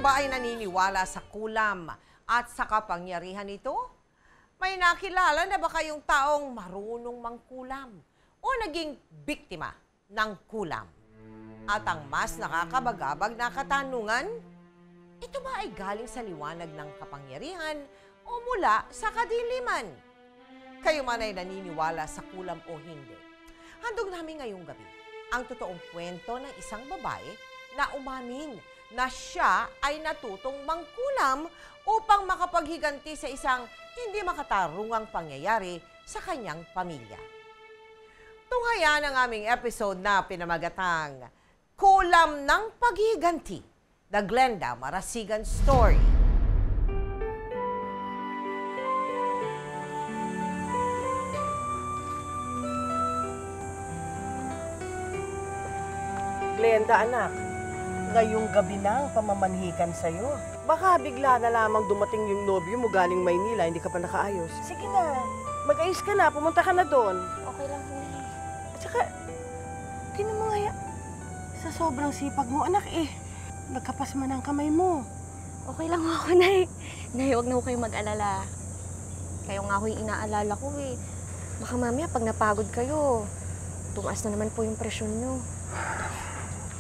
ba ay naniniwala sa kulam at sa kapangyarihan nito? May nakilala na ba kayong taong marunong mangkulam o naging biktima ng kulam? At ang mas nakakabagabag na katanungan, ito ba ay galing sa liwanag ng kapangyarihan o mula sa kadiliman? Kayo man ay naniniwala sa kulam o hindi, handog namin ngayong gabi ang totoong kwento ng isang babae na umamin na siya ay natutong mangkulam upang makapaghiganti sa isang hindi makatarungang pangyayari sa kanyang pamilya. Tunghayan ang aming episode na pinamagatang Kulam ng Paghiganti, The Glenda Marasigan Story. Glenda, anak, ngayong gabi na ang pamamanhikan sa'yo. Baka bigla na lamang dumating yung nobyo mo galing Maynila, hindi ka pa nakaayos. Sige na, mag-ayos ka na, pumunta ka na doon. Okay lang po, Nay. At saka, tinan mo nga sa sobrang sipag mo, anak nagkapas man ang kamay mo. Okay lang ako, Nay. Nay, huwag na ho kayong mag-alala. Kayo nga ho yung inaalala ko eh. Baka mamaya pag napagod kayo, tumaas na naman po yung presyon nyo.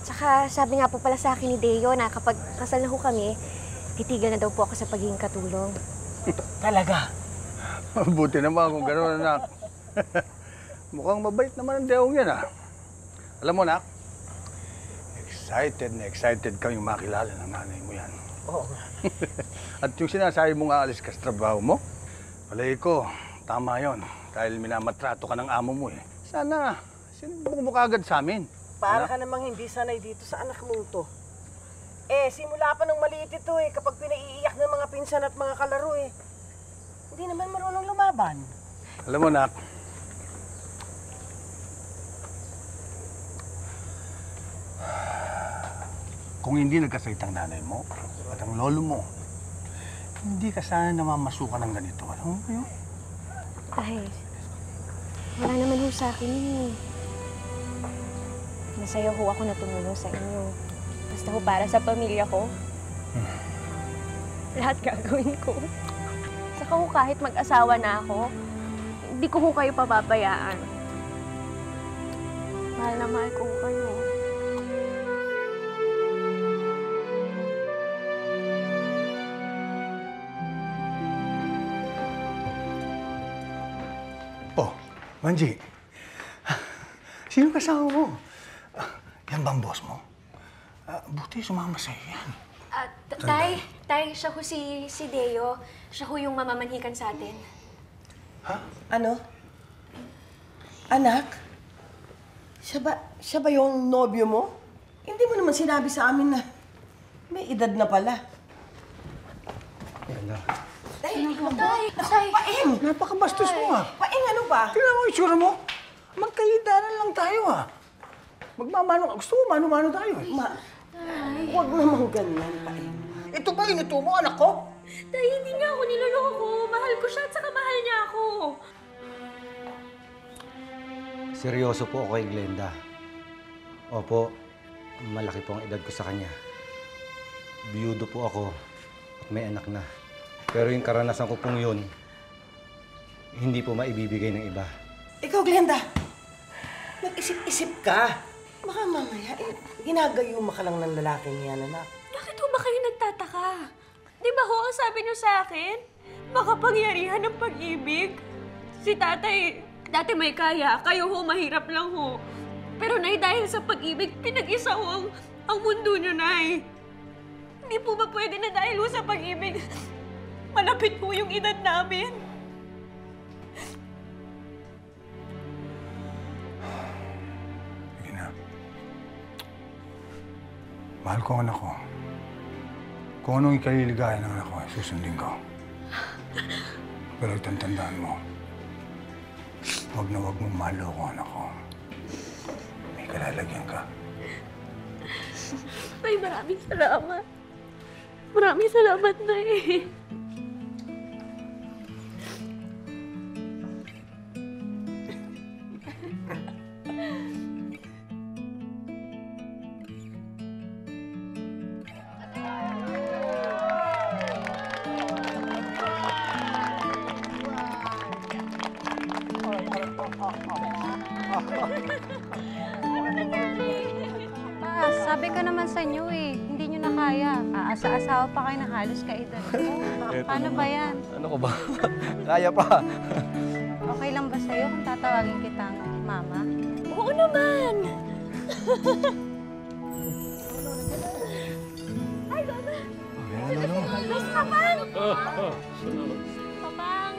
Tsaka sabi nga po pala sa akin ni Deo na kapag kasal na ho kami, titigil na daw po ako sa pagiging katulong. Talaga? Mabuti naman kung gano'n, anak. Mukhang mabait naman ang Deong yan, ah. Alam mo, anak, excited kang makilala ng nanay mo yan. Oo nga. At yung sinasabi mong aalis ka sa trabaho mo, palagi ko, tama yon. Dahil minamatrato ka ng amo mo eh. Sana, sinubukan mo kaagad sa amin. Para ka namang hindi sanay dito sa anak mong to. Simula pa nung maliit ito kapag pinaiiyak ng mga pinsan at mga kalaro hindi naman marunong lumaban. Alam mo, nak, kung hindi nagkasakit ang nanay mo at ang lolo mo, hindi ka sana namamasukan ng ganito. Alam mo ba yun? Ay, wala naman ho sa akin eh. Masaya ho ako na tumulong sa inyo. Basta ho para sa pamilya ko. Lahat gagawin ko. Saka ho kahit mag-asawa na ako, hindi ko ho kayo pababayaan. Mahal na mahal ko kayo. Oh, Manji, sino kasama mo? Yan bang boss mo? Buti sumama sa'yo yan. Tay, siya ho si Deo. Siya ho yung mamamanhikan sa atin. Ha? Ano? Anak? Siya ba yung nobyo mo? Hindi mo naman sinabi sa amin na may edad na pala. Yan na. Tay! Paing! Napakabastos mo, ah. Paing ano ba? Tingnan mo yung itsura mo. Magkahidanan lang tayo, ah. Magmamano. Gusto mo, mano-mano tayo, eh. Huwag naman ganyan, Paing. Ito ba inuto mo, anak ko? Tay, hindi niya ako niloloko. Mahal ko siya at saka mahal niya ako. Seryoso po ako kay Glenda. Opo, malaki po ang edad ko sa kanya. Biyudo po ako at may anak na. Pero yung karanasan ko pong yun, hindi po maibibigay ng iba. Ikaw, Glenda, nag-isip-isip ka. Baka mamaya, ginagayuma ka lang ng lalaking yan, anak. Bakit ho ba kayo nagtataka? Di ba ho ang sabi niyo sa akin? Makapangyarihan ng pag-ibig. Si tatay, dati may kaya, kayo ho mahirap lang ho. Pero nay, dahil sa pag-ibig, pinag-isa ho ang mundo niyo, nay. Hindi po ba pwede na dahil ho sa pag-ibig, malapit po yung edad namin? Sige na. Mahal ko ang anak ko. Kung anong ikaliligaya ng anak ko, susundin ko. Pero tandaan mo, huwag na huwag mong maloko anak ko. May kalalagyan ka. Ay, maraming salamat. Maraming salamat, Nay. ka naman sa inyo eh. Hindi nyo na kaya. Aasa-asawa pa kayo na halos kaedad ko. Paano ba yan? Ano ko ba? Kaya pa. Okay lang ba sa'yo kung tatawagin kitang mama? Oo naman! Ay, Lola! Miss Papang! Papang!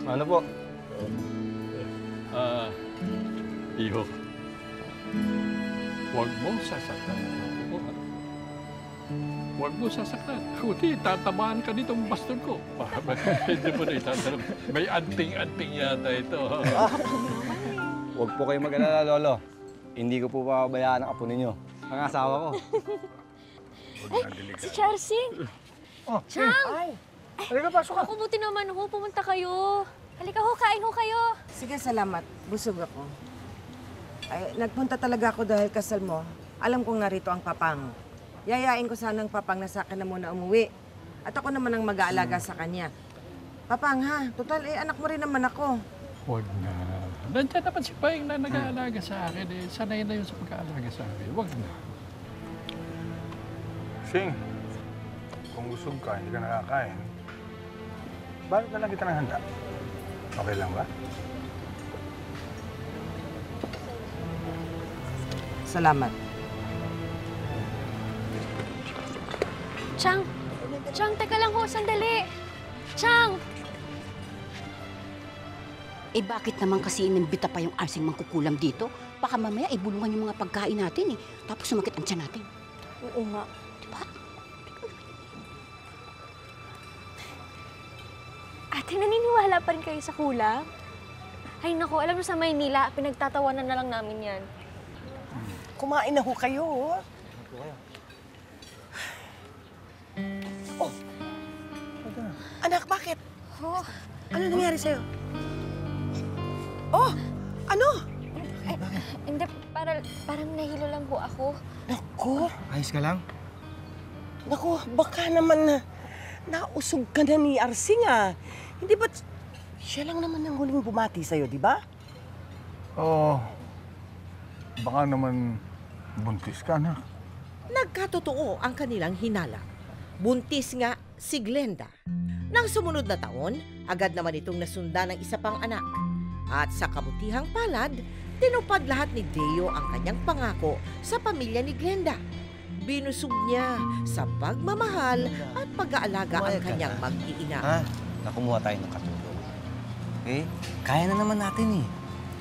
Ano po? Iho, huwag mong sasaktan. Huwag mo sasaktan. Kundi, tatamaan ka nitong baston ko. Hindi mo na itatanong. May anting-anting yata ito. Huwag po kayong mag-alala, Lolo. Hindi ko po papabayaan ang apo ninyo. Ang asawa ko. Si Charsing! Oh, Chang! Ay, halika, pasok ka. Ako buti naman ho, pumunta kayo. Halika ho, kain ho kayo. Sige, salamat. Busog ako. Ay, nagpunta talaga ako dahil kasal mo. Alam kong narito ang papang. Yayain ko sanang papang na sa akin na muna umuwi. At ako naman ang mag-aalaga sa kanya. Papang ha, total anak mo rin naman ako. Huwag na. Nandiyan naman si Paing na nag-aalaga sa akin. Sanay na yun sa pag-aalaga sa akin. Huwag na. Sing, kung busog ka, hindi ka nakakain, bakit na lang kita ng handa? Okay lang ba? Salamat. Chang! Chang, teka lang ho, sandali. Chang! Eh bakit naman kasi inimbita pa yung arsing mangkukulam dito? Baka mamaya ibulungan yung mga pagkain natin eh. Tapos sumakit ang tiyan natin. Oo nga. Diba? Ate, naniniwala pa rin kayo sa kulam? Ay nako, alam mo sa Maynila, pinagtatawanan na lang namin yan. Kumain na ho kayo. Oh. Anak, bakit? Oh, Ano nangyari sa'yo? Oh, ano? hindi, parang nahilo lang po ako. Naku, Ayos ka lang? naku, baka naman na nausog ka na ni Arsing ah. Hindi ba't siya lang naman ang huling bumati sa'yo, di ba? Oo. Baka naman buntis ka, anak. Nagkatotoo ang kanilang hinala. Buntis nga si Glenda. Nang sumunod na taon, agad naman itong nasundan ng isa pang anak. At sa kabutihang palad, tinupad lahat ni Deo ang kanyang pangako sa pamilya ni Glenda. Binusog niya sa pagmamahal at pag-aalaga ang kanyang mag-iina. Ha? Nakumuha tayo ng katulong. Okay? Kaya na naman natin eh.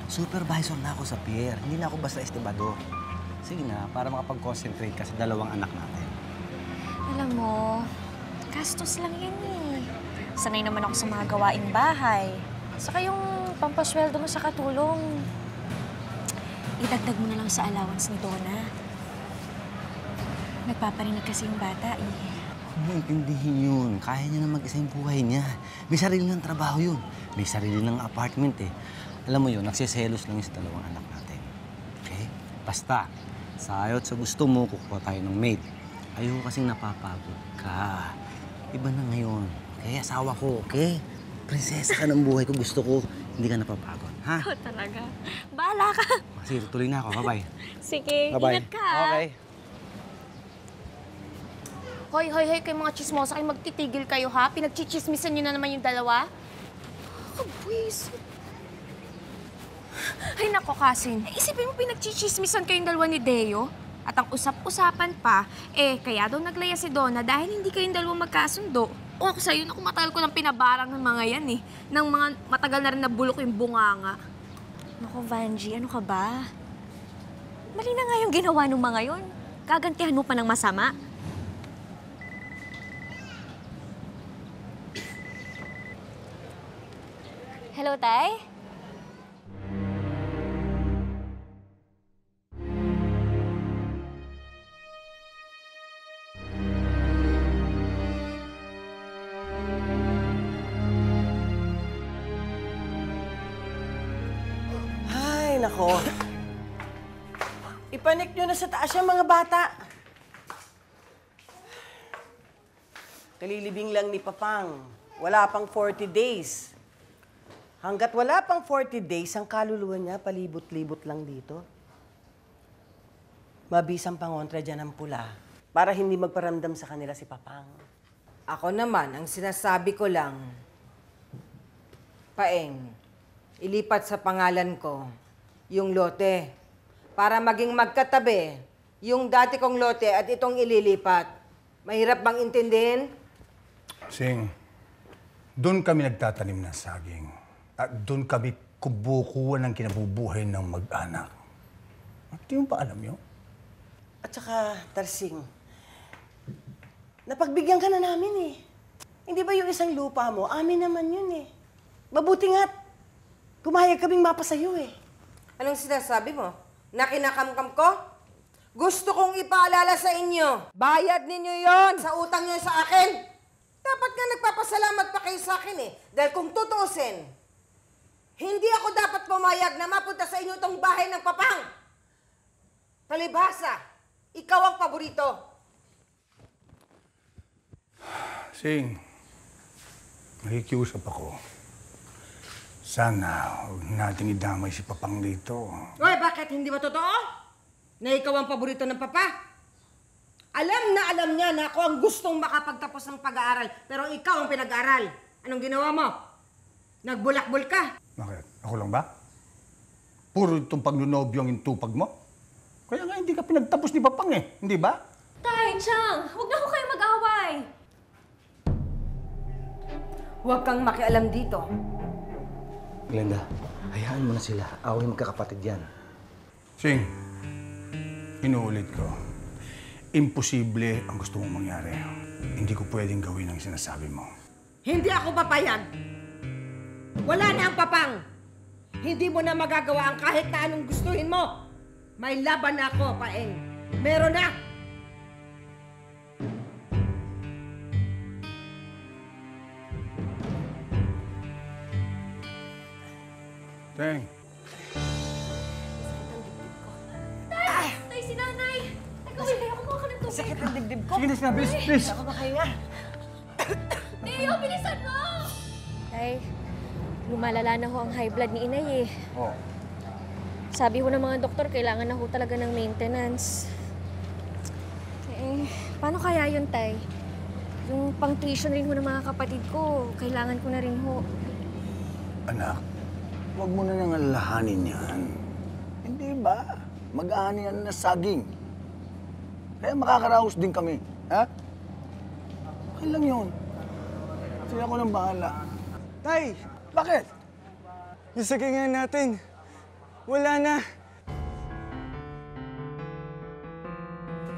Supervisor na ako sa pier. Hindi na ako basta estibador. Sige na, para makapag-concentrate ka sa dalawang anak natin. Alam mo, gastos lang yan eh. Sanay naman ako sa mga gawaing bahay. Saka yung pampasweldo mo sa katulong, idagdag mo na lang sa allowance ni Donna. Nagpaparinig kasi yung bata eh. Huwag mo intindihin yun. Kaya niya na mag-isa yung buhay niya. May sarili ng trabaho yun. May sarili ng apartment eh. Alam mo yun, nagsiselos lang yun sa dalawang anak natin. Okay? Basta, sa ayaw at sa gusto mo, kukuha tayo ng maid. Ayoko kasing napapagod ka. Iba na ngayon. Okay, asawa ko, okay? Prinsesa ka ng buhay ko. Gusto ko, hindi ka napapagod. Ha? Oh, talaga. Bahala ka. Sige, tuloy na ako. Bye-bye. Sige, Bye-bye. ingat ka. Okay. Hoy, kayo mga chismosa, kayo magtitigil kayo ha? Pinagchichismisan niyo na naman yung dalawa? Kabwis. Ay nako, Kasin. Isipin mo pinagchichismisan kayong dalawa ni Deo? At ang usap-usapan pa, kaya daw naglaya si Donna dahil hindi kayong dalawa magkasundo. O ako sa'yo, naku, matagal ko ng pinabarang ng mga yan eh. Nang mga matagal na rin na bulok yung bunganga. Naku, Vanji, ano ka ba? Mali na nga yung ginawa ng mga yon. Gagantihan mo pa ng masama. Hello, Tay? Ay, nako. Ipanik nyo na sa taas yung mga bata. Kalilibing lang ni Papang. Wala pang 40 days. Hanggat wala pang 40 days, ang kaluluwa niya palibot-libot lang dito. Mabisang pangontra dyan ang pula para hindi magparamdam sa kanila si Papang. Ako naman, ang sinasabi ko lang, Paeng, ilipat sa pangalan ko yung lote para maging magkatabi yung dati kong lote at itong ililipat. Mahirap bang intindihin? Sing, doon kami nagtatanim ng saging. At doon kami kubukuha ng kinabubuhay ng mag-anak. At di mo pa alam yun? At saka, Tarsing, napagbigyan ka na namin eh. Hindi ba yung isang lupa mo, amin naman yun eh. Mabuti nga't pumayag kaming mapa sa'yo eh. Anong sinasabi mo? Na kinakamkam ko? Gusto kong ipaalala sa inyo. Bayad ninyo yon sa utang nyo sa akin. Dapat nga nagpapasalamat pa kayo sa akin eh. Dahil kung tutuusin, hindi ako dapat pumayag na mapunta sa inyo itong bahay ng Papang. Palibhasa, ikaw ang paborito. Sing, nakikiusap ako. Sana huwag nating idamay si Papang dito. Uy, bakit hindi ba totoo? Na ikaw ang paborito ng Papa? Alam niya na ako ang gustong makapagtapos ng pag-aaral, pero ikaw ang pinag-aaral. Anong ginawa mo? Nagbulakbol ka. Bakit? Ako lang ba? Puro itong pagnunobyo ang intupag mo? Kaya nga hindi ka pinagtapos ni Papang eh, hindi ba? Tay, Chang, huwag na ho kayo mag-away. Huwag kang makialam dito. Glenda, hayaan mo na sila. Away magkakapatid yan. Sing, inuulit ko. Imposible ang gusto mong mangyari. Hindi ko pwedeng gawin ang sinasabi mo. Hindi ako papayag. Wala na ang Papang. Hindi mo na magagawa ang kahit na anong gustuhin mo. May laban na ako, Paeng. Meron na. Teng, Tay, si nanay! Teka, wait, tayo kumuha ka ng tubig. Sakit ang dibdib ko. sige na, please, please. Ako makahinga. Teo, bilisan mo! Tay, lumalala na ho ang high blood ni inay eh. Oh. Sabi ho ng mga doktor, kailangan na ho talaga ng maintenance. Eh, paano kaya yun, Tay? Yung pang-tuition rin ho ng mga kapatid ko, kailangan ko na rin ho. Anak, huwag mo na nang alalahanin yan. Hindi ba? Mag-aani yan na saging. Kaya makakaraos din kami. Ha? Okay lang yun. Sige ako nang bahala. Tay, Bakit? yung sagingan natin, wala na.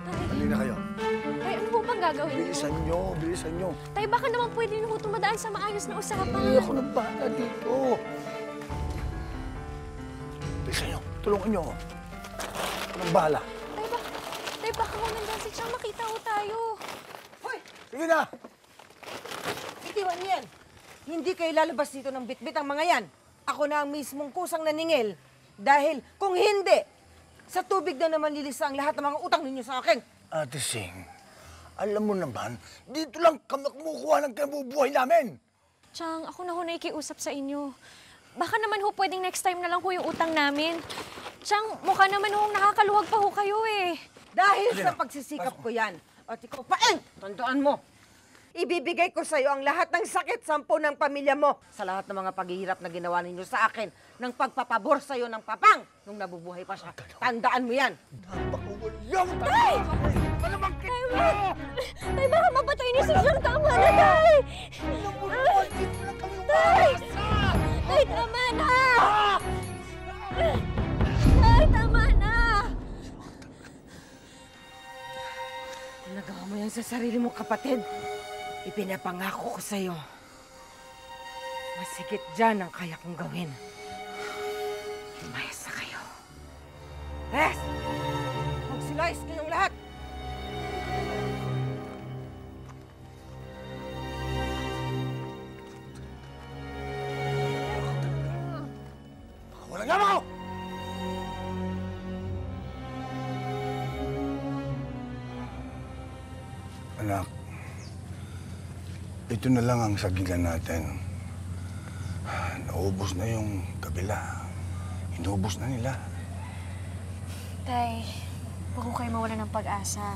Hali na kayo. Tay, ano ho bang gagawin niyo? Bilisan nyo. Tay, baka naman pwede niyo ho tumadaan sa maayos na usapan. Hindi ako nang bahala dito. Bilisan nyo. Tulungan nyo ako. Ako nang bahala. Tay, baka ho nandyan si Chang, makita ho tayo. Hoy, Sige na! itiwan niyo yan. Hindi kayo lalabas dito ng bitbit ang mga yan. Ako na ang mismong kusang naningil. Dahil kung hindi, sa tubig na naman lilisa ang lahat ng mga utang ninyo sa akin. Ate Sing, alam mo naman, dito lang kami kumukuha ng kinabubuhay namin. Chang, ako na ho nakikiusap sa inyo. Baka naman ho pwedeng next time na lang ho yung utang namin. Chang, mukha naman ho nakakaluwag pa ho kayo eh. Dahil sa pagsisikap ko yan. At ikaw, Paeng, tandaan mo. Ibibigay ko sa'yo ang lahat ng sakit sampo ng pamilya mo sa lahat ng mga paghihirap na ginawa ninyo sa akin ng pagpapabor sa'yo ng Papang nung nabubuhay pa siya. Tandaan mo yan. Napakawalang Tay! Tay, wait! Tay, baka mapatay niyo si Chang. Tama na, Tay! Tay! Tay, tama na! Tay, tama na! Kung nagawa mo yan sa sarili mong kapatid, ipinapangako ko sa'yo. Mas higit dyan ang kaya kong gawin. Lumayas na kayo. Yes! Magsilayas kayong lahat! Walang yaman ko! Anak, ito na lang ang sagigan natin. Naubos na yung kabila. Inubos na nila. Tay, Ayoko ko kayo mawala ng pag-asa.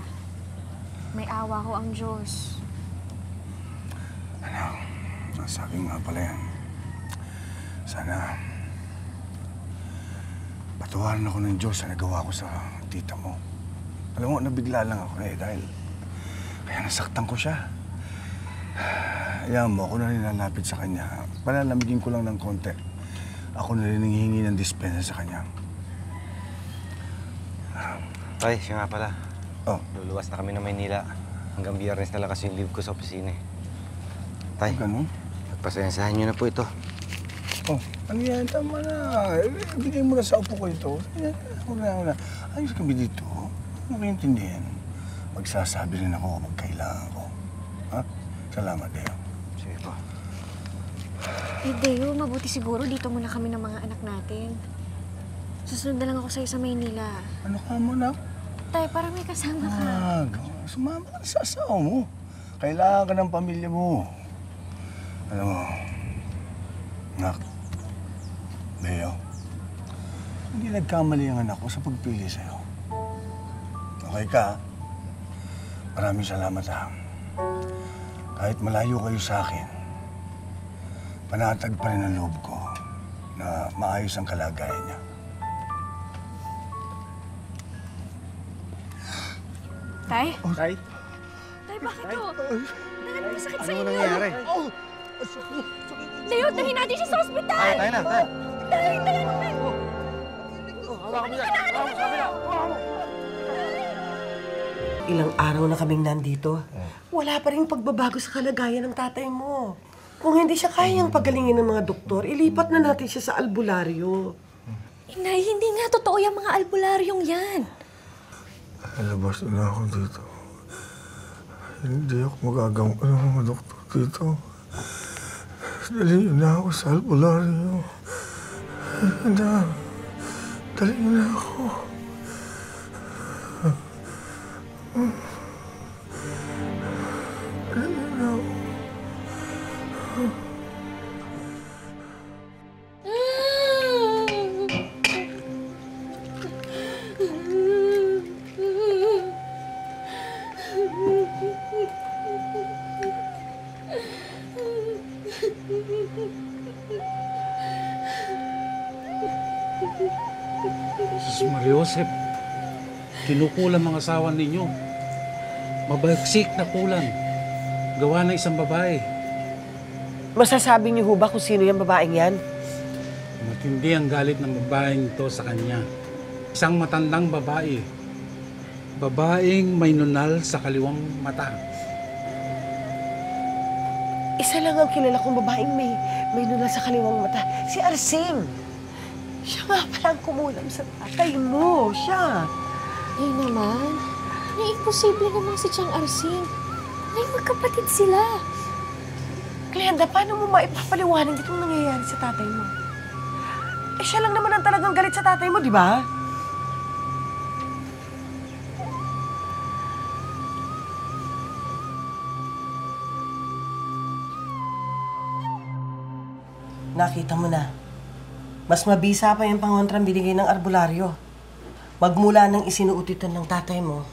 May awa ko ang Diyos. Anak, sabi nga pala yan. Sana patawarin ako ng Diyos sa nagawa ko sa tita mo. Alam mo, nabigla lang ako dahil kaya nasaktan ko siya. Ayan mo, ako na rin lalapit sa kanya. Palalamigin ko lang ng konti. Ako na rin nanghihingi ng dispensa sa kanya. Tay, siya nga pala. Oh. Luluwas na kami ng Maynila. Hanggang Biyernes na lang kasi yung leave ko sa opisina. Tay, ganun? pagpasensahan niyo na po ito. Oh, ano yan? Tama na. Bigay mo na sa upo ko ito. Una. Ayos kami dito. Ano mo intindihan? Magsasabi rin ako kapag kailangan ko. Ha? Salamat, Deo. Sige po. Deo, mabuti siguro dito muna kami ng mga anak natin. Susunod na lang ako sa'yo sa Maynila. Ano ka mo na? Tay, parang may kasama ka. Sumama ka sa asawa mo. Kailangan ka ng pamilya mo. Alam mo, Nak, Beo, hindi nagkamali ang anak ko sa pagpili sa'yo. Okay ka? Maraming salamat, ha? Kahit malayo kayo sa akin, panatag pa rin ang loob ko na maayos ang kalagayan niya. Tay? Tay? Tay, bakit to? Tay, may sakit sa Ano inyo. nangyayari? Leo, dahin natin siya sa ospital! Tayo na, tayo. Tay, namin! Ilang araw na kaming nandito. Wala pa rin pagbabago sa kalagayan ng tatay mo. Kung hindi siya kayang pagalingin ng mga doktor, ilipat na natin siya sa albularyo. Inay, hindi nga totoo yung mga albularyong yan. Lalabas na ako dito. Hindi ako magagamot ng mga doktor dito. Dali niyo na ako sa albularyo. Dali niyo na ako. Dali niyo na ako. Sus Mariosep, kinukulam ang asawa ninyo. Mabagsik na kulam. Gawa ng isang babae. Masasabi niyo ho ba kung sino yung babaeng yan? Matindi ang galit ng babaeng ito sa kanya. Isang matandang babae. Babaeng may nunal sa kaliwang mata. Isa lang ang kilala kong babaeng may nunal sa kaliwang mata. Si Arsing. Siya nga palang kumulam sa tatay mo. Siya. Ay naman, imposible naman si Chang Arsing. Ay, magkapatid sila. Glenda, paano mo maipapaliwanag itong nangyayari sa tatay mo? Eh, siya lang naman ang talagang galit sa tatay mo, di ba? Nakita mo na. Mas mabisa pa yung pangontrang binigay ng albularyo. Magmula nang isinuutitan ng tatay mo,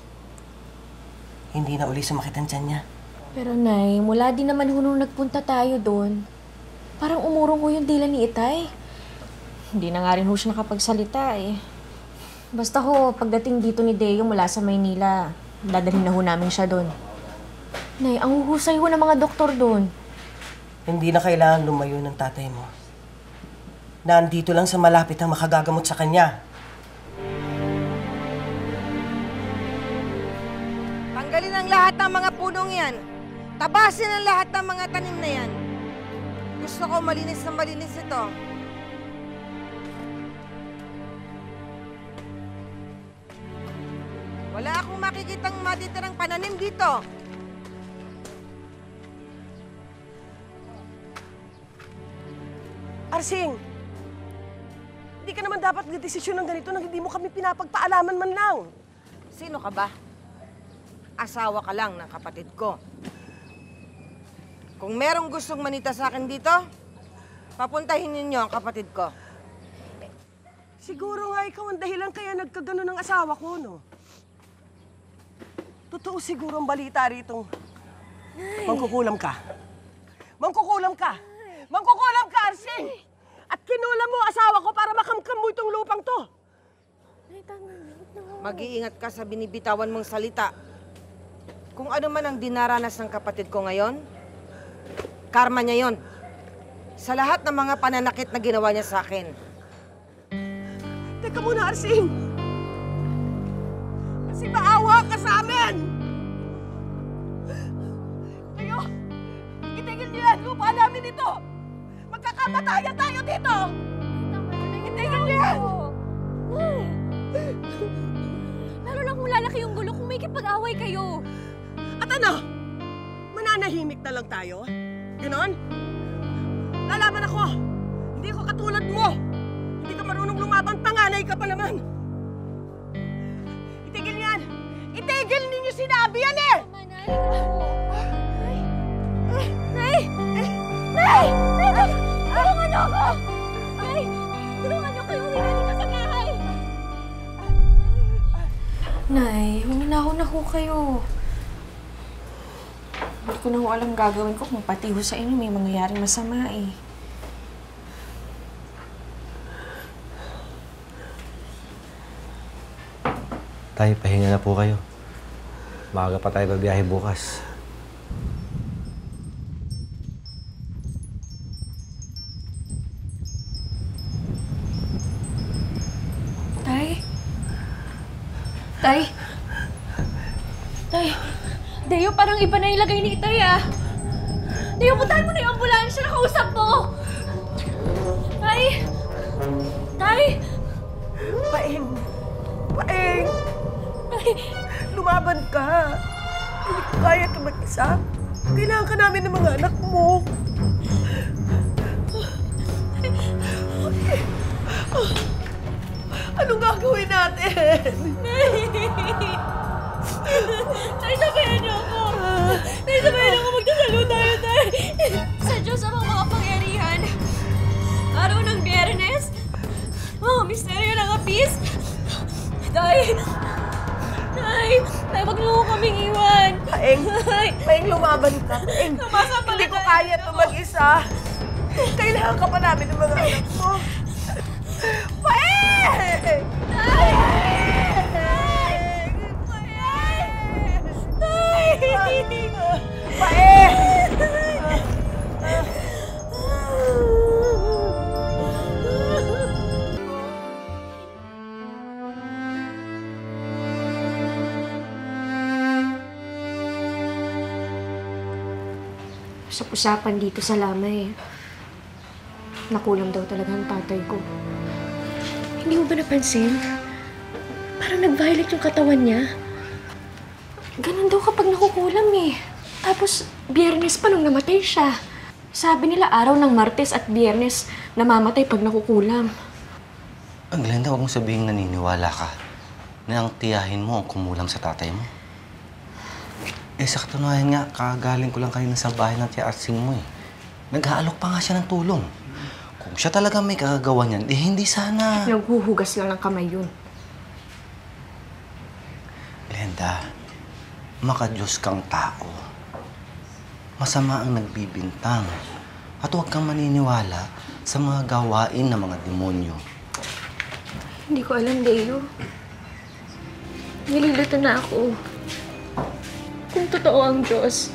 hindi na uli sumakit ang tiyan niya. Pero Nay, mula din naman nung nagpunta tayo doon, parang umurong ho yung dila ni Itay. Hindi na nga rin ho siya nakapagsalita eh. Basta ho, pagdating dito ni Deo mula sa Maynila, dadalhin na ho namin siya doon. Nay, ang huhusay ho ng mga doktor doon. Hindi na kailangan lumayo ng tatay mo. Nandito lang sa malapit ang makagagamot sa kanya. Tanggalin ang lahat ng mga punong yan. Tabasin ang lahat ng mga tanim na yan. Gusto ko malinis na malinis ito. Wala akong makikitang matitirang pananim dito. Arsing! Hindi ka naman dapat nagdesisyon ng ganito nang hindi mo kami pinapagpaalaman man lang. Sino ka ba? Asawa ka lang ng kapatid ko. Kung merong gustong manita sa akin dito, papuntahin ninyo ang kapatid ko. Siguro nga ikaw ang dahilan kaya nagkagano ng asawa ko, no? Totoo siguro ang balita rito. Mangkukulam ka. Mangkukulam ka! Mangkukulam ka, Arsing! At kinulam mo asawa ko para makamkam mo itong lupang to. Mag-iingat ka sa binibitawan mong salita. Kung ano man ang dinaranas ng kapatid ko ngayon, karma niya yon. Sa lahat ng mga pananakit na ginawa niya sa akin. Teka muna, Arsing! Kasi maawa ka sa amin! Kayo, itigil niyo yan! Lupa namin ito! Magkakamatayan tayo dito! Itigil niyo yan! Lalo lang kung lalaki yung gulo kung may kipag-away kayo. At ano? Mananahimik na lang tayo? Ganon? Lalaban ako! Hindi ko katulad mo! Hindi ka marunong lumaban, panganay ka pa naman! Itigil yan! Itigil ninyo sinabi yan eh! Nay! Nay! Nay! Tulungan niyo ako! Nay! Tulungan niyo kayo! Hinali ka sa bahay! Nay, huminahon na ho kayo. Hindi ko na ho alam gagawin ko kung pati ho sa inyo may mangyayaring masama eh. Tay, pahinga na po kayo. Maaga pa tayo babiyahe bukas. Tay? Tay? Tay? Deo, parang iba na yung lagay ni Itay ah. Deo, puntahan mo na yung ambulansya na kausap mo. Tay? Tay? Paeng! Paeng! Lumaban ka! Hindi ko kaya ito mag-isa. Kailangan ka namin ng mga anak mo. Anong gagawin natin? Tay, sabayan niyo ako! Tay, sabayan ako! Magdasalo tayo, Tay! Sa Diyos ang mga pangyarihan. Araw ng Biyernes, mga misteryo ng apis. Tay! Tay! Tay, wag niyo kaming iwan! Paeng! Paeng, lumaban ka! Paeng! Hindi ko kaya ito mag-isa! Kailangan ka pa namin ng mga anak mo! Paeng! Tay! Tay! Paeng! Usap-usapan dito sa lamay. Nakulam daw talaga ang tatay ko. Hindi mo ba napansin? Parang nag-violate yung katawan niya. Ganun daw kapag nakukulam eh. Tapos, Biyernes pa nung namatay siya. Sabi nila araw ng Martes at Biyernes namamatay pag nakukulam. Ang Glenda, huwag mong sabihin naniniwala ka na ang tiyahin mo ang kumulam sa tatay mo. Eh, sa katunayan nga, kagaling ko lang kanina sa bahay ng Tia Arsing mo eh. Nag-aalok pa nga siya ng tulong. Kung siya talaga may kagagawa niyan, eh hindi sana... Naghuhugas lang ng kamay yun. Glenda, makadiyos kang tao. Masama ang nagbibintang. At huwag kang maniniwala sa mga gawain ng mga demonyo. Hindi ko alam, Deo. Nililito na ako. Kung totoo ang Diyos,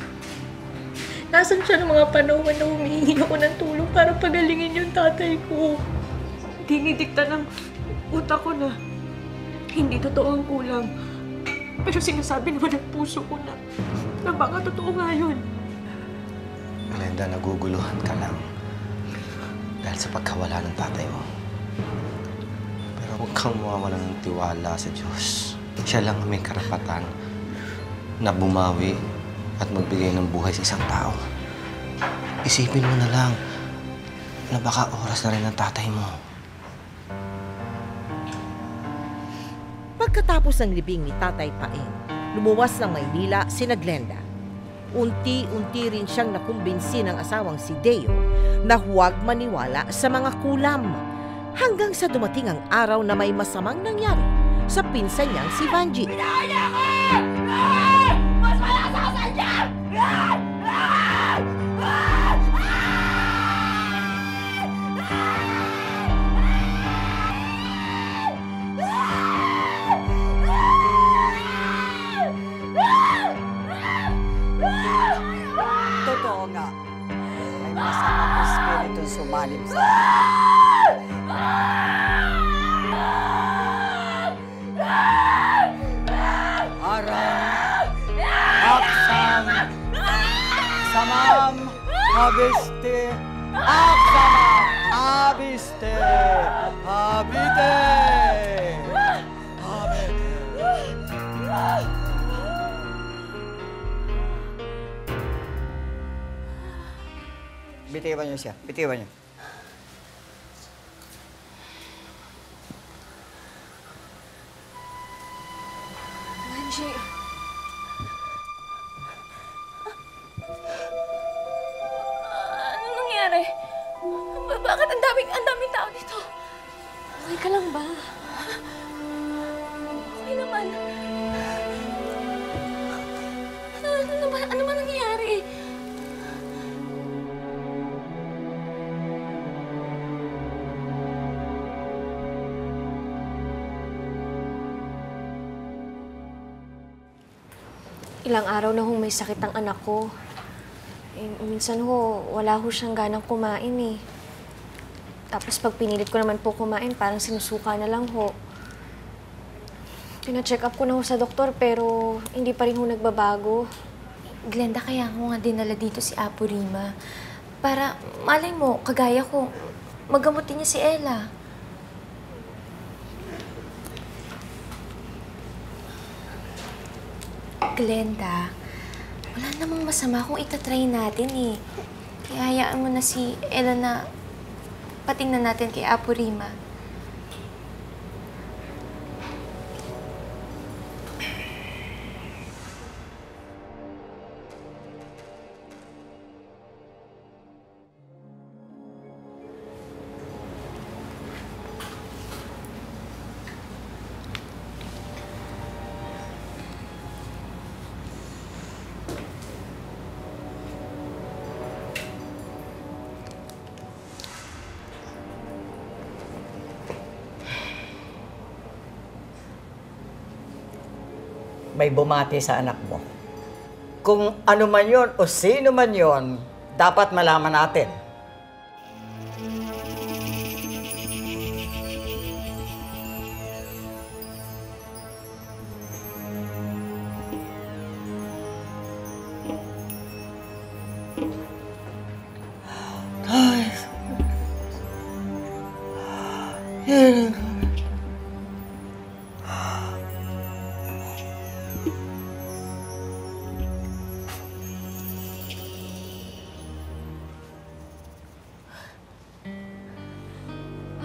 nasan siya ng mga panahon na humihingi ako ng tulong para pagalingin yung tatay ko? Dinidikta ng utak ko na hindi totoo ang kulang. Pero sinasabi naman ng puso ko na baka totoo nga yun. Glenda, naguguluhan ka lang dahil sa pagkawala ng tatay mo. Pero huwag kang mawawala ng tiwala sa Diyos. Siya lang ang may karapatan na bumawi at magbigay ng buhay sa isang tao. Isipin mo na lang na baka oras na rin ng tatay mo. Pagkatapos ng libing ni Tatay Paeng, lumuwas ng Maynila sina Glenda. Unti-unti rin siyang nakumbinsi ng asawang si Deo na huwag maniwala sa mga kulam. Hanggang sa dumating ang araw na may masamang nangyari sa pinsan niyang si Vanji. masamang espiritu sumalib sa Arang, aksam, samam, habiste, aksamam, habiste, habite, bitiwan niyo siya. Bitiwan niyo. Angie. Ano nangyari? Bakit ang daming tao dito? Okay ka lang ba? Okay naman. Ano ba nangyari? Ilang araw na hong may sakit ang anak ko. Minsan wala ho siyang ganang kumain eh. Tapos pag pinilit ko naman po kumain, parang sinusuka na lang ho. Pina-check up ko na ho sa doktor pero hindi pa rin ho nagbabago. Glenda, kaya ko nga dinala dito si Apo Rima. Para, malay mo, kagaya ko, magamutin niya si Ella. Glenda, wala namang masama kung itatry natin eh. Kaya hayaan mo na si Ella na patingnan natin kay Apo Rima. May bumati sa anak mo. Kung ano man yon o sino man yon, dapat malaman natin.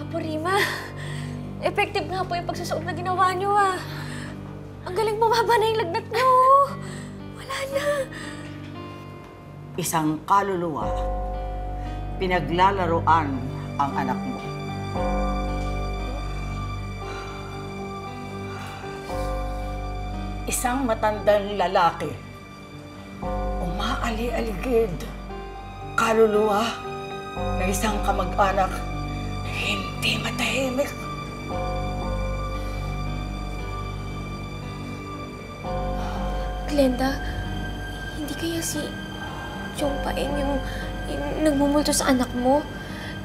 Apo Rima, effective nga po yung pagsusuot na ginawa niyo ah. Ang galing bumaba na yung lagnat niyo. Wala na. Isang kaluluwa, pinaglalaroan ang anak mo. Isang matandang lalaki, umaali-aligid, kaluluwa na isang kamag-anak, hindi matahimik. Glenda, hindi kaya si Chong Paeng yung nagmumulto sa anak mo?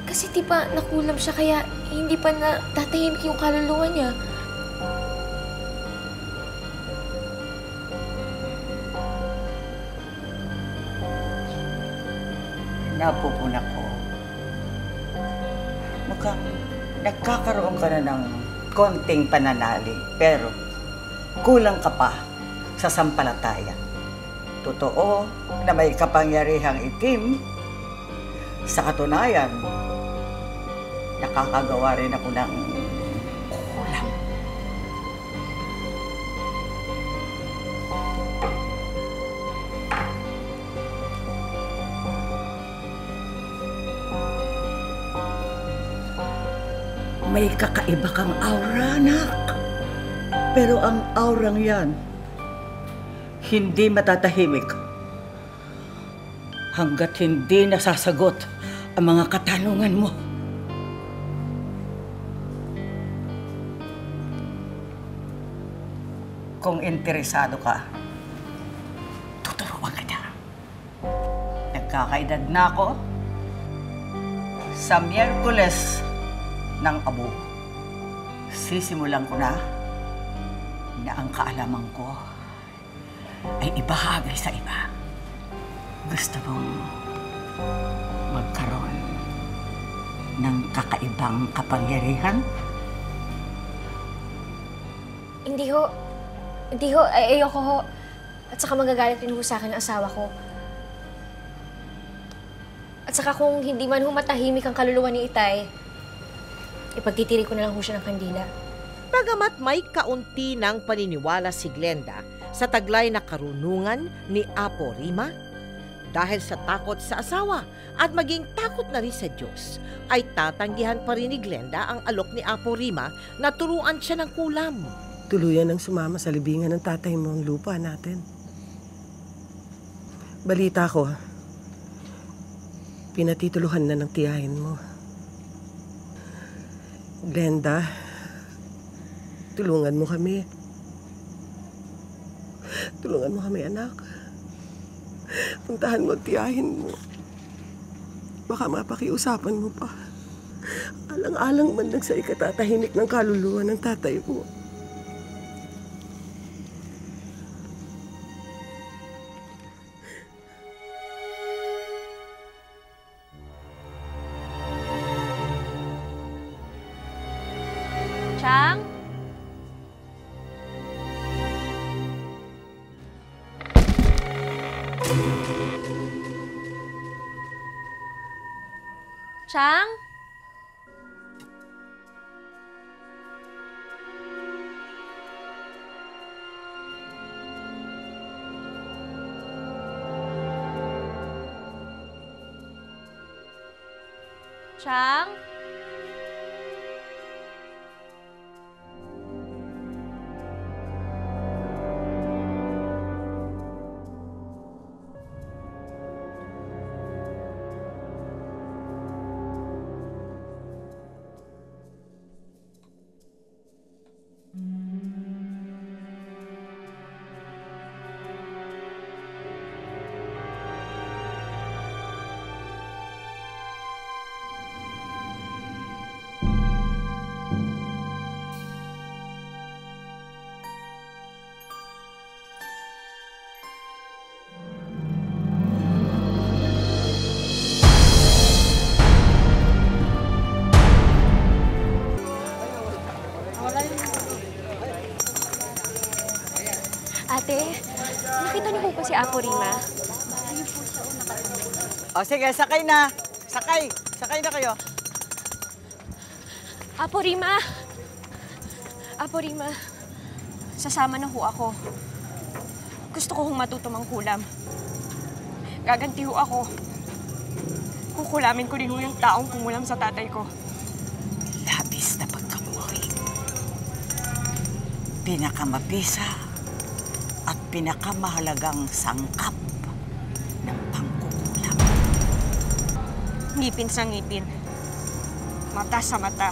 Kasi di ba nakulam siya kaya hindi pa na tatahimik yung kaluluwa niya? Napupuna ko. Mukhang nagkakaroon ka na ng konting pananalig, pero kulang ka pa sa sampalataya. Totoo na may kapangyarihang itim. Sa katunayan, nakakagawa rin ako ng kulang. May kakaiba kang aura, anak. Pero ang aurang yan, hindi matatahimik hanggat hindi nasasagot ang mga katanungan mo. Kung interesado ka, tuturuan kita. Nagkakaedad na ako Sa Miyerkules ng Abo, sisimulan ko na ang kaalaman ko ay ibahagi sa iba. Gusto mong magkaroon ng kakaibang kapangyarihan? Hindi ho. Ayoko ho. At saka magagalit din ho sa akin ang asawa ko. At saka kung hindi man ho matahimik ang kaluluwa ni Itay, ipagtitiri ko na lang ho siya ng kandila. Bagamat may kaunti ng paniniwala si Glenda sa taglay na karunungan ni Apo Rima, dahil sa takot sa asawa at maging takot na rin sa Diyos, ay tatanggihan pa rin ni Glenda ang alok ni Apo Rima na turuan siya ng kulam. Tuluyan ang sumama sa libingan ng tatay mo ang lupa natin. Balita ko, pinatituluhan na ng tiyahin mo. Glenda, tulungan mo kami. Tulungan mo kami, anak. Puntahan mo at tiyahin mo. Baka mapakiusapan mo pa. Alang-alang man lang sa ikatatahimik ng kaluluwa ng tatay mo. Chang? Chang? Chang? Ate, nakita niyo po ba si Apo Rima? O sige, sakay na. Sakay. Sakay na kayo. Apo Rima! Apo Rima, sasama na ho ako. Gusto ko hong matuto mangkulam. Gaganti ho ako. Kukulamin ko rin ho yung taong kumulam sa tatay ko. Labis na pagkabuhay. Pinakamabisa at pinakamahalagang sangkap ng pangkukulam. Ngipin sa ngipin. Mata sa mata.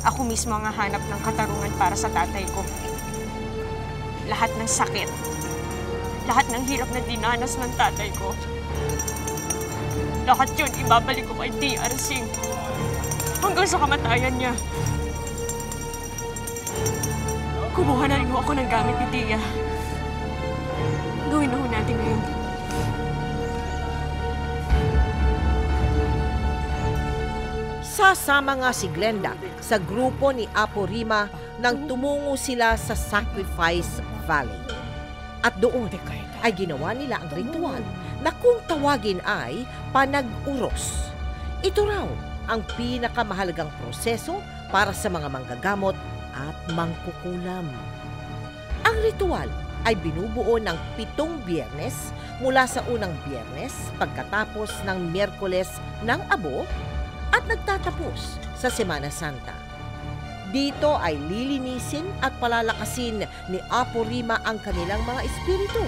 Ako mismo ang hahanap ng katarungan para sa tatay ko. Lahat ng sakit, lahat ng hirap na dinanas ng tatay ko, lahat yun ibabalik ko kay DRC hanggang sa kamatayan niya. Kumuha na rin ho ako ng gamit ni Tia. Gawin na ho natin ngayon. Sasama nga si Glenda sa grupo ni Apo Rima nang tumungo sila sa Sacrifice Valley. At doon ay ginawa nila ang ritual na kung tawagin ay panag-uros. Ito raw ang pinakamahalagang proseso para sa mga manggagamot at mangkukulam. Ang ritual ay binubuo ng 7 biyernes mula sa unang biyernes pagkatapos ng Miyerkules ng Abo at nagtatapos sa Semana Santa. Dito ay lilinisin at palalakasin ni Apo Rima ang kanilang mga espiritu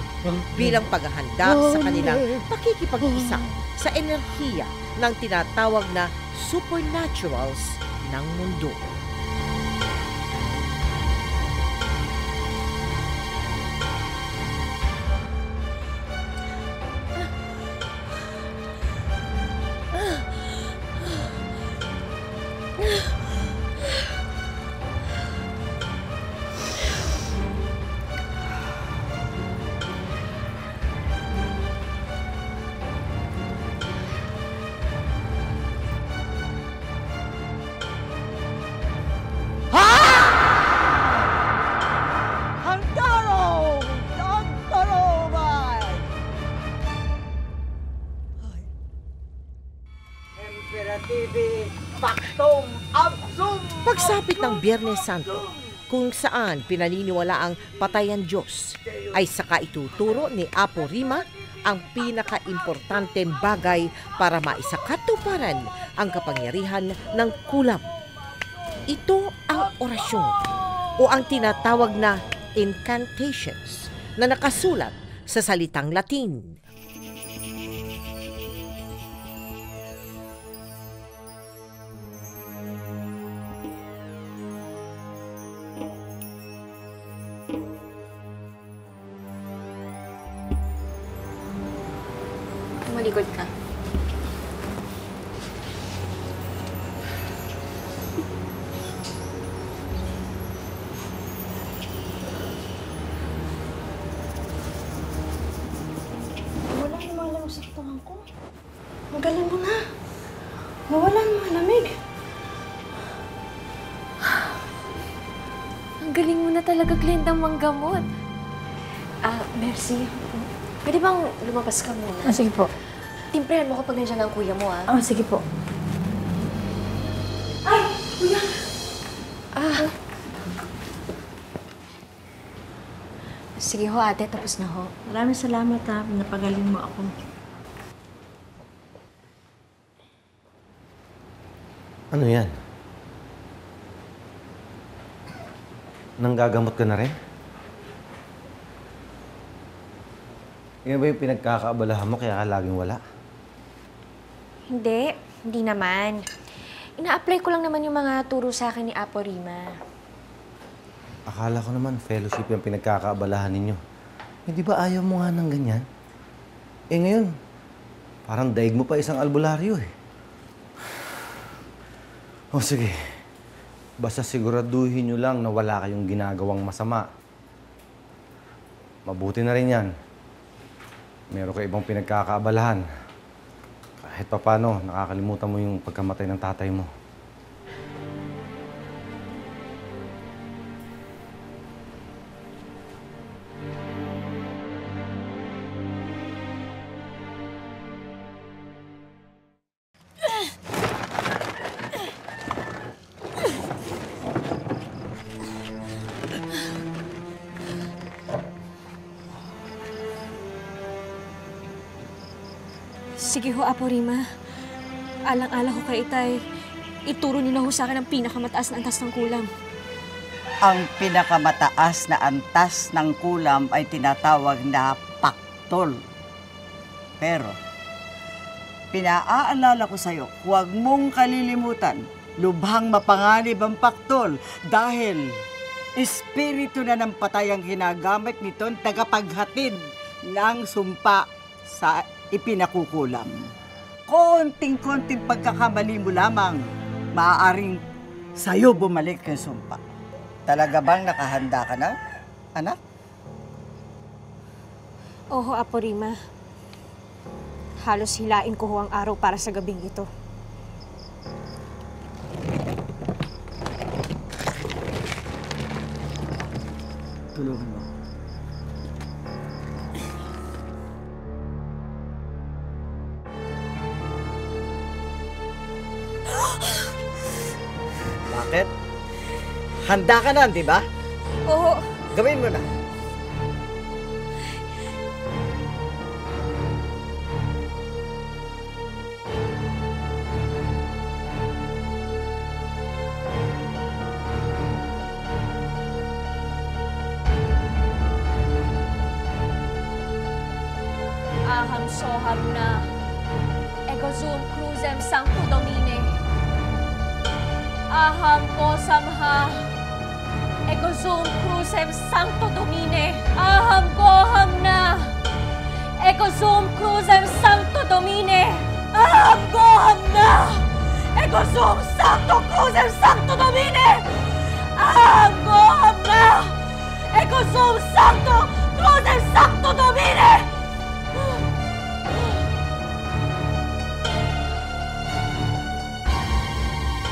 bilang paghahanda sa kanilang pakikipag-isa sa enerhiya ng tinatawag na supernaturals ng mundo. Operativi Pactum Absum! Pagsapit ng Biyernes Santo, kung saan pinaniniwala ang patayan Diyos, ay saka ituturo ni Apo Rima ang pinaka-importanteng bagay para maisakatuparan ang kapangyarihan ng kulam. Ito ang orasyon o ang tinatawag na incantations na nakasulat sa salitang Latin. Malikod ka. Wala namang lamig sa katawan ko. Magaling mo na. Mawala ng mga lamig. Ang galing mo na talaga, Glenda, manggamot. Mercy. Pwede bang lumabas ka muna? Sige po. Timprehan mo kapag nandiyan ang kuya mo, Sige po. Ay! Kuya! Sige ho, ate. Tapos na ho. Maraming salamat napagaling mo ako. Ano yan? Nanggagamot ka na rin? Yan ba yung pinagkakaabalahan mo kaya ka laging wala? Hindi naman. Ina-apply ko lang naman yung mga turo sa akin ni Apo Rima. Akala ko naman fellowship yung pinagkakaabalahan ninyo. Hindi ba ayaw mo nga ng ganyan? Ngayon, parang daig mo pa isang albularyo O sige, basta siguraduhin nyo lang na wala kayong ginagawang masama. Mabuti na rin yan. Meron ka ibang pinagkakaabalahan. Kahit papano, nakakalimutan mo yung pagkamatay ng tatay mo. Sige ho, Apo Rima. Alang-ala ho kay Itay. Ituro niyo na ho sa akin ang pinakamataas na antas ng kulam. Ang pinakamataas na antas ng kulam ay tinatawag na paktol. Pero, pinaaalala ko sa'yo, huwag mong kalilimutan, lubhang mapanganib ang paktol dahil espiritu na ng patay ang ginagamit nito tagapaghatid ng sumpa sa ipinakukulam. Konting-konting pagkakamali mo lamang, maaaring sa'yo bumalik ang sumpa. Talaga bang nakahanda ka na, anak? Oho, Apo Rima. Halos hilain ko ho ang araw para sa gabing ito. Tulungan mo. Bakit? Handa ka na, di ba? Oo. Gawin mo na. Aham soham na. Ego zoom cruisem sancto domine. Aham gosamha. Ego zoom cruisem sancto domine. Aham goham na. Ego zoom cruisem sancto domine. Aham goham na. Ego zoom sancto cruisem sancto domine. Aham goham na. Ego zoom sancto cruisem sancto domine.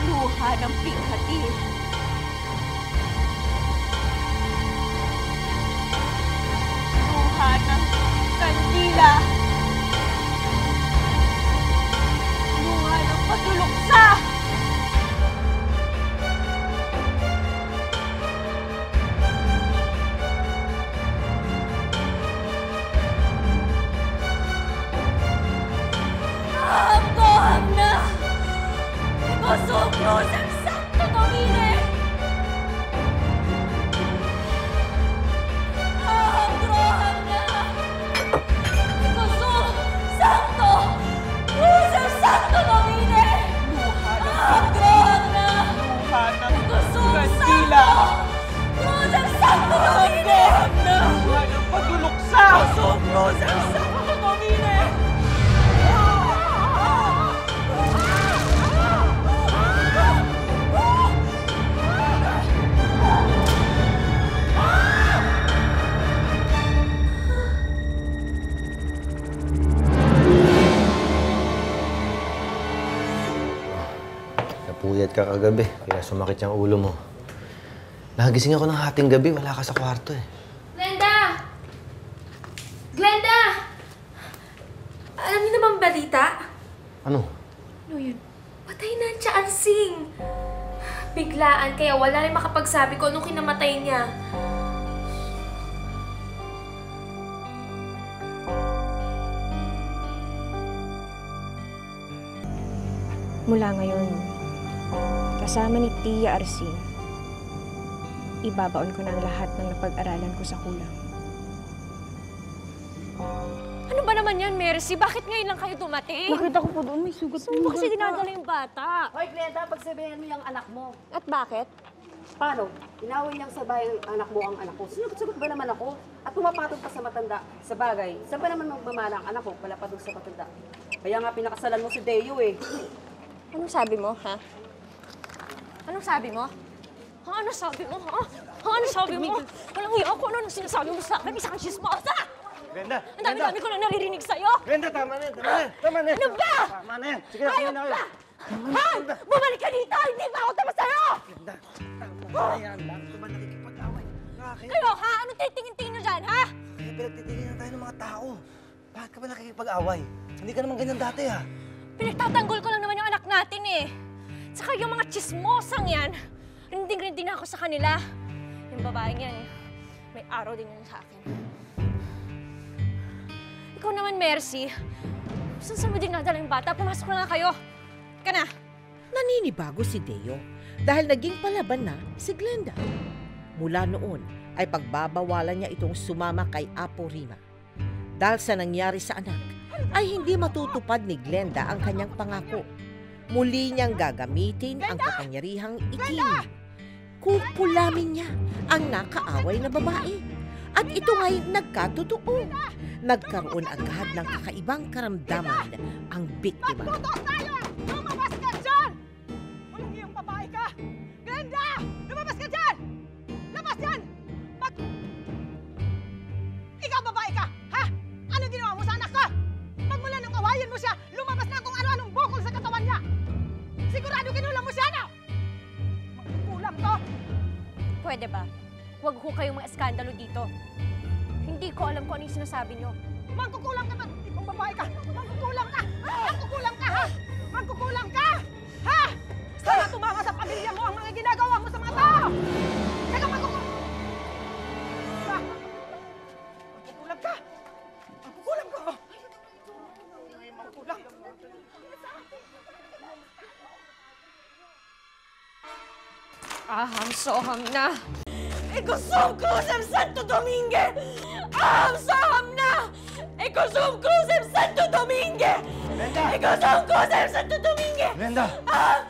Luha ng pighati. Luha ng kandila. Luha ng patuloy. Katotohan na! Ikasumplos ang Santo Domine! Ahambrohan na! Ikasum Santo! Cruz ang Santo Domine! Ahambrohan na! Ikasum Santo! Cruz ang Santo Domine! Buhay ng pagluluksa! Ikasumplos ang Santo Domine! Napuyat ka kagabi, kaya sumakit yung ulo mo. Nagising ako ng hating gabi, wala ka sa kwarto eh. Glenda! Glenda! Alam niyo na bang balita? Ano? Ano yun? Patay na ang Arsing. Biglaan, kaya wala rin makapagsabi ko anong kinamatay niya. Mula ngayon, kasama ni Tia Arsing, ibabaon ko na ang lahat ng napag-aralan ko sa kulang. Ano ba naman yan, Mercy? Bakit ngayon lang kayo dumating? Nakita ko po doon, may sugat. Saan mo kasi dinadala yung bata? Hoy, Glenda, pagsabihan mo yung anak mo. At bakit? Paano? Inaway niyang sabay ang anak mo ang anak ko. Sunog-sunog ba naman ako? At pumapatog pa sa matanda. Sa bagay, saan ba naman magmamana ang anak ko pala patog sa matanda? Kaya nga pinakasalan mo si Deo eh. Anong sabi mo, ha? Anong sabi mo? Ha? Ano sabi mo, ha? Ha? Ano sabi mo? Walang iya ako. Ano nang sinasabi mo sa akin? Isa kang chismosa! Glenda! Ang dami-dami ko na naririnig sa'yo! Glenda, tama na yan! Tama na yan! Tama na yan! Ano ba? Tama na yan! Sige na, sige na kayo! Ha? Bumalik ka dito! Hindi pa ako tapos sa'yo! Glenda, tama na yan! Bakit ka ba nakikipag-away? Kayo, ha? Anong titingin-tingin nyo dyan, ha? Kaya pinagtitingin tayo ng mga tao. Bakit ka ba nakikipag-away? Hindi ka naman ganyan dati, ha? Pinagtatanggol ko lang naman yung anak natin, eh. Saka yung mga chismosang yan, rinding-rinding na ako sa kanila. Yung babaeng yan, may araw din yun sa akin. Ikaw naman, Mercy. Saan mo din nadala yung bata? Pumasok na nga kayo. Ka na. Naninibago si Deo dahil naging palaban na si Glenda. Mula noon ay pagbabawalan niya itong sumama kay Apo Rima. Dahil sa nangyari sa anak, ay hindi matutupad ni Glenda ang kanyang pangako. Muli niyang gagamitin ang kapangyarihang itim. Kukulamin niya ang nakaaway na babae. At ito nga'y nagkatotoo. Nagkaroon agad ng kakaibang karamdaman ang biktima. Lumabas ka dyan! Walang iyong babae ka! Glenda! Lumabas ka dyan! Labas dyan! Ikaw babae ka, ha? Ano ginawa mo sa anak ko? Magmula nung awayan mo siya, lumabas na kung ano-anong bukol sa katawan niya! Sigurado kinulang mo siya, no? Magkukulang to! Pwede ba? Huwag ho kayong mga eskandalo dito. Hindi ko alam kung ano yung sinasabi niyo. Magkukulang ka ba? Ikaw babae ka! Magkukulang ka! Magkukulang ka, ha? Magkukulang ka! Ha? Sana tumama sa pamilya mo ang mga ginagawa mo sa mga tao! Kaya magkukulang! Magkukulang ka! Magkukulang ka! Magkukulang! Aham soham na! Ikusum krusem Santo Domingue! Aham soham na! Ikusum krusem Santo Domingue! Ikusum krusem Santo Domingue! Glenda! Ah!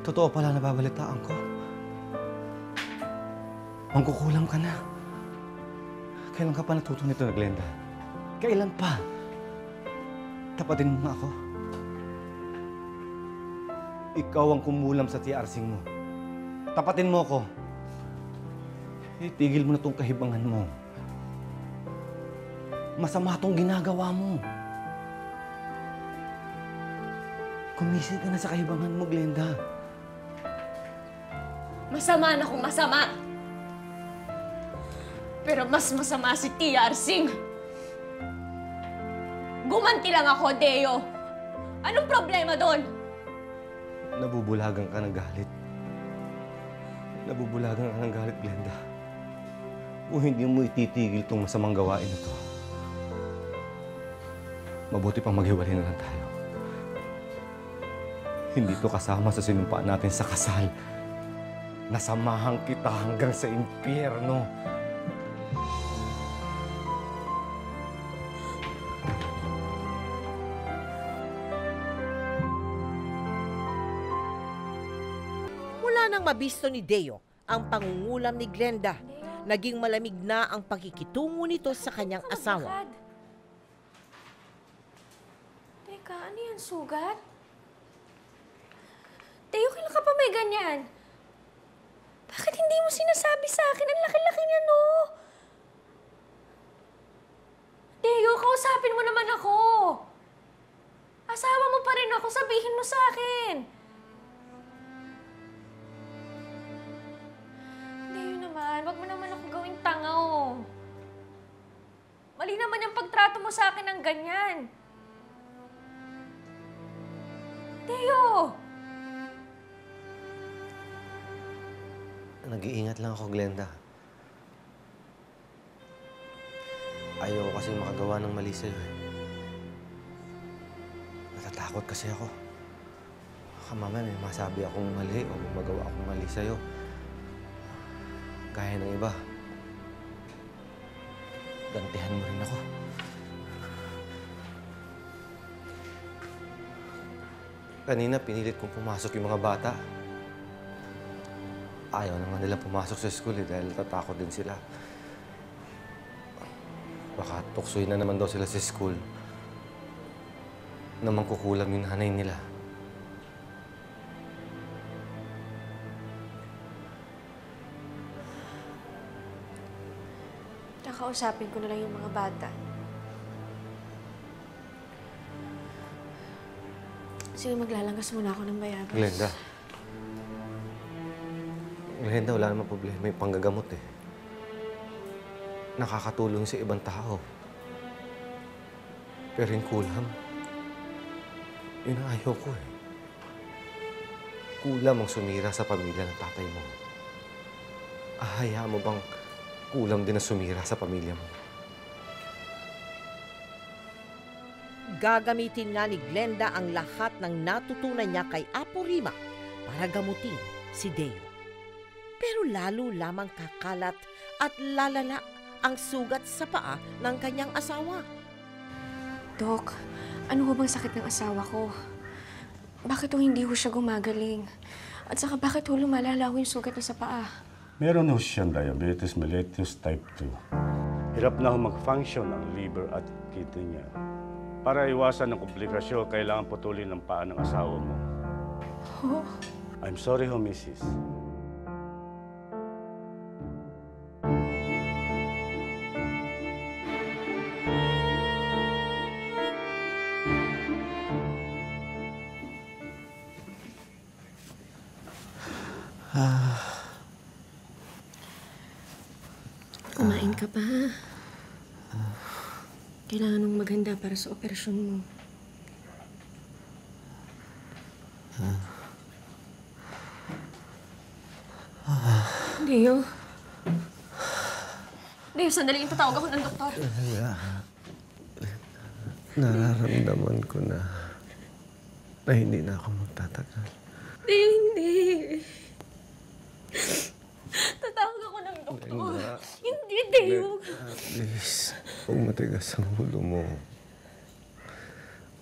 Totoo pala nababalitaan ko. Mangkukulam ka na. Kailan ka pa natuto nito, Glenda? Kailan pa? Tapatin mo nga ako. Ikaw ang kumulam sa Tia Arsing mo. Tapatin mo ako. Itigil mo na tong kahibangan mo. Masama tong ginagawa mo. Kumisil ka na sa kahibangan mo, Glenda. Masama na kung masama. Pero mas masama si Tia Arsing. Gumanti lang ako, Deo. Anong problema doon? Nabubulagan ka ng galit. Nabubulagan ka ng galit, Glenda. kung hindi mo ititigil itong masamang gawain na to, mabuti pang maghiwalay na lang tayo. Hindi to kasama sa sinumpaan natin sa kasal. Nasamahan kita hanggang sa impyerno. Mula nang mabisto ni Deo ang pangungulam ni Glenda, naging malamig na ang pakikitungo nito sa kanyang asawa. Teka, ano yan? Sugat? Teo, kailan ka pa may ganyan? Bakit hindi mo sinasabi sa akin? Ang laki-laki niya, no? Teo, kausapin mo naman ako. Asawa mo pa rin ako, sabihin mo sa akin. Teo naman, wag mo naman ako gawing tanga, oh. Mali naman yung pagtrato mo sa akin ng ganyan. Teo! Nag-iingat lang ako, Glenda. Ayaw ko kasing makagawa ng mali sa'yo eh. Natatakot kasi ako. Baka mamaya may masabi akong mali o may magawa akong mali sa'yo. Gaya ng iba. Gantihan mo rin ako. Kanina, pinilit kong pumasok yung mga bata. Ayaw naman nila pumasok sa school dahil natatakot din sila. Baka tuksoy na naman daw sila sa school na mangkukulam yung nanay nila. Nakausapin ko na lang yung mga bata. Sige, maglalangas muna ako ng bayabas. Glenda. Glenda, wala namang problema yung panggagamot eh. Nakakatulong sa ibang tao. Pero yung kulam, yun ang ayaw ko eh. Kulam ang sumira sa pamilya ng tatay mo. Ahaya mo bang kulam din na sumira sa pamilya mo? Gagamitin nga ni Glenda ang lahat ng natutunan niya kay Apo Rima para gamutin si Deo. Pero lalo lamang kakalat at lalala ang sugat sa paa ng kanyang asawa. Dok, ano ho bang sakit ng asawa ko? Bakit ho hindi ho siya gumagaling? At saka bakit ho lumalala ho yung sugat niya sa paa? Meron ho siyang diabetes mellitus type 2. Hirap na ho mag-function ang liver at kidney niya. Para iwasan ng komplikasyon, kailangan putulin ang paa ng asawa mo. Oh? I'm sorry ho, Mrs. Kumain ka pa, ha? Kailangan mong maghanda para sa operasyon mo. Deo. Deo, sandali. Tatawag ako ng doktor. Nararamdaman ko na hindi na ako magtatagal. Deo, hindi. Tatawag ako ng doktor. Hindi, Deo. Please, huwag matigas ang ulo mo.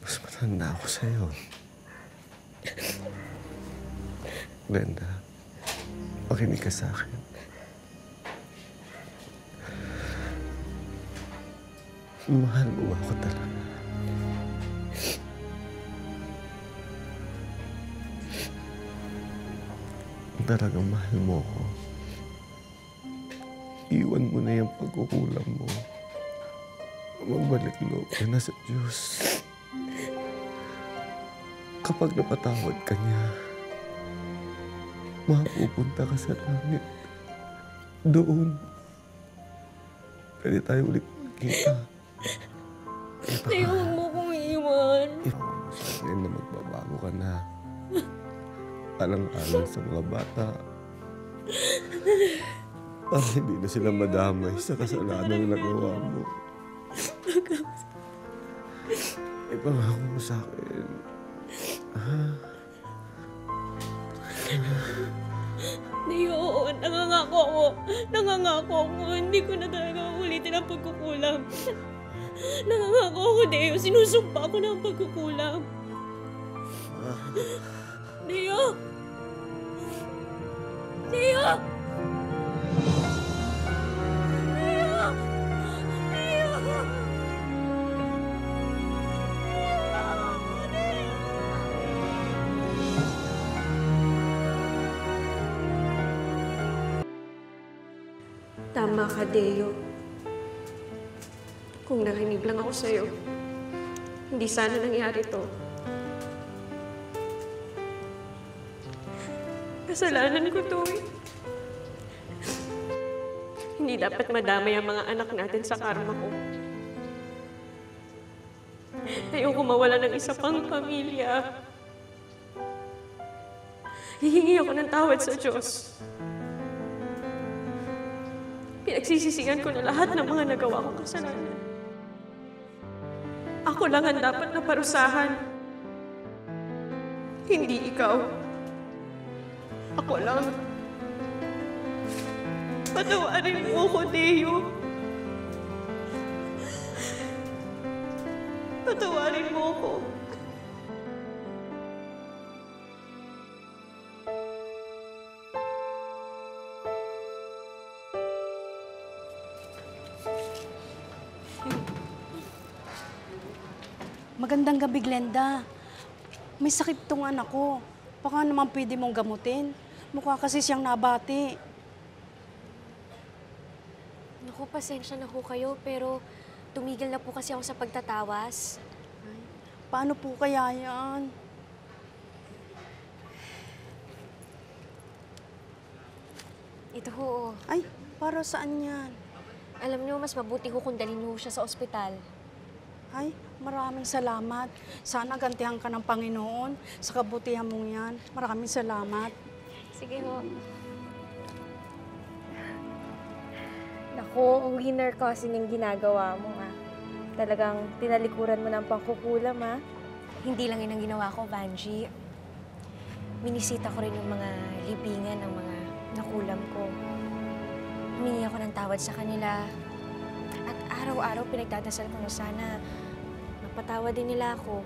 Mas matanda ako sa'yo. Glenda, makinig ka sa akin. Mahal mo ba ako talaga? Talagang mahal mo ako. Iwan mo na yung pagkukulang mo. Magbalik loob ka na sa Diyos. Kapag napatawad ka niya, mapupunta ka sa langit. Doon, pwede tayo ulit magkita. Deo, huwag mo kong iwan. Sa akin na magbabago ka na. Alang-alang sa mga bata. Para hindi na sila madamay sa kasalanan na nagawa mo. Ipangako mo sa akin. Oo, nangangako ako. Nangangako ako. Hindi ko na talaga ulitin ang pagkukulam. Nangangako ako, Deo. Sinusumpa ako ng pagkukulam. Deo! Deo! Deo! Deo! Tama ka, Deo. Kung nakinig lang ako sa'yo, hindi sana nangyari to. Kasalanan ko to eh. Hindi dapat madamay ang mga anak natin sa karma ko. Ayoko mawala ng isa pang pamilya. Hihingi ako ng tawad sa Diyos. Pinagsisisihan ko na lahat ng mga nagawa kong kasalanan. Ako lang ang dapat na parusahan. Hindi ikaw. Ako lang. Patawarin mo ko, Deo. Patawarin mo ko. Magandang gabi, Glenda. May sakit tong anak ko. Baka naman pwede mong gamutin. Mukha kasi siyang nabati. Naku, pasensya na ho kayo, pero tumigil na po kasi ako sa pagtatawas. Paano po kaya yan? Ito ho. Ay, para saan yan? Alam niyo, mas mabuti ho kung dalhin niyo siya sa ospital. Ay, maraming salamat. Sana gantihan ka ng Panginoon sa kabutihan mong yan. Maraming salamat. Sige ho. Naku, winner kasi yung ginagawa mo, ha. Talagang tinalikuran mo ng pangkukulam, ha. Hindi lang yun ang ginawa ko, Vanji. Minisita ko rin yung mga libingan ng mga nakulam ko. Humingi ako ng tawad sa kanila. At araw-araw pinagdadasal ko na sana mapatawad din nila ako.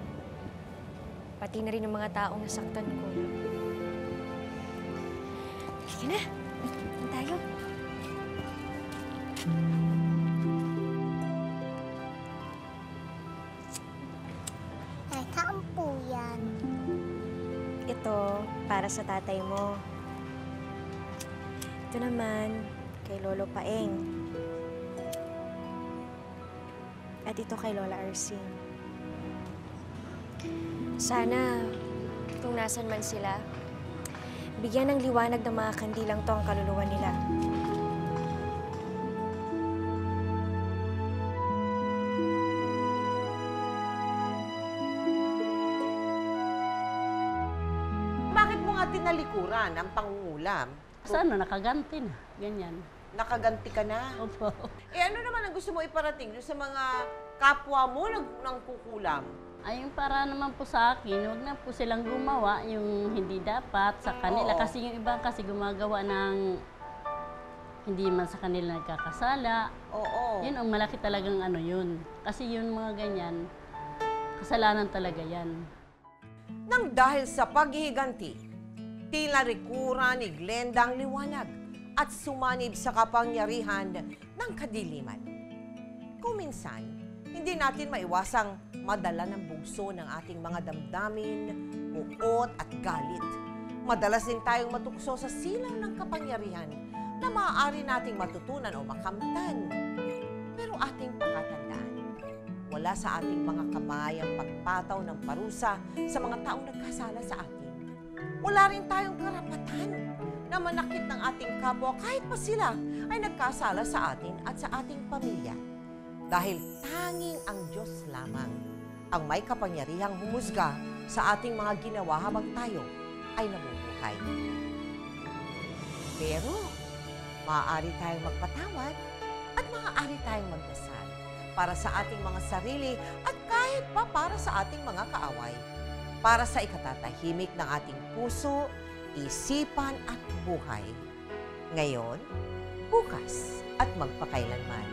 Pati na rin yung mga taong nasaktan ko. Sige na. Doon tayo. Ay, saan po yan? Ito, para sa tatay mo. Ito naman, kay Lolo Paeng. At ito kay Lola Arcing. Sana, kung nasan man sila, bigyan ng liwanag ng mga kandilang to ang kaluluwa nila. Bakit mo nga tinalikuran ang pangungulam? Sana nakaganti na, ganyan. Nakaganti ka na? Opo. Eh ano naman ang gusto mo iparating doon sa mga kapwa mo nang kukulam? Ay, yung para naman po sa akin, huwag na po silang gumawa yung hindi dapat sa kanila. Oo. Kasi yung iba kasi gumagawa ng hindi man sa kanila nagkakasala. Oo. Yun ang malaki talagang ano yun. Kasi yun mga ganyan, kasalanan talaga yan. Nang dahil sa paghihiganti, tila rikura ni Glenda ang liwanag at sumanib sa kapangyarihan ng kadiliman. Kung minsan, hindi natin maiwasang madala ng bugso ng ating mga damdamin, uot at galit. Madalas din tayong matukso sa silaw ng kapangyarihan na maaari nating matutunan o makamtan. Pero ating pakatandaan, wala sa ating mga kamay ang pagpataw ng parusa sa mga taong nagkasala sa atin. Wala rin tayong karapatan na manakit ng ating kapwa kahit pa sila ay nagkasala sa atin at sa ating pamilya. Dahil tanging ang Diyos lamang ang may kapangyarihang humusga sa ating mga ginawa habang tayo ay nabubuhay. Pero, maaari tayong magpatawad at maaari tayong magdasal para sa ating mga sarili at kahit pa para sa ating mga kaaway. Para sa ikatatahimik ng ating puso, isipan at buhay. Ngayon, bukas at magpakailanman.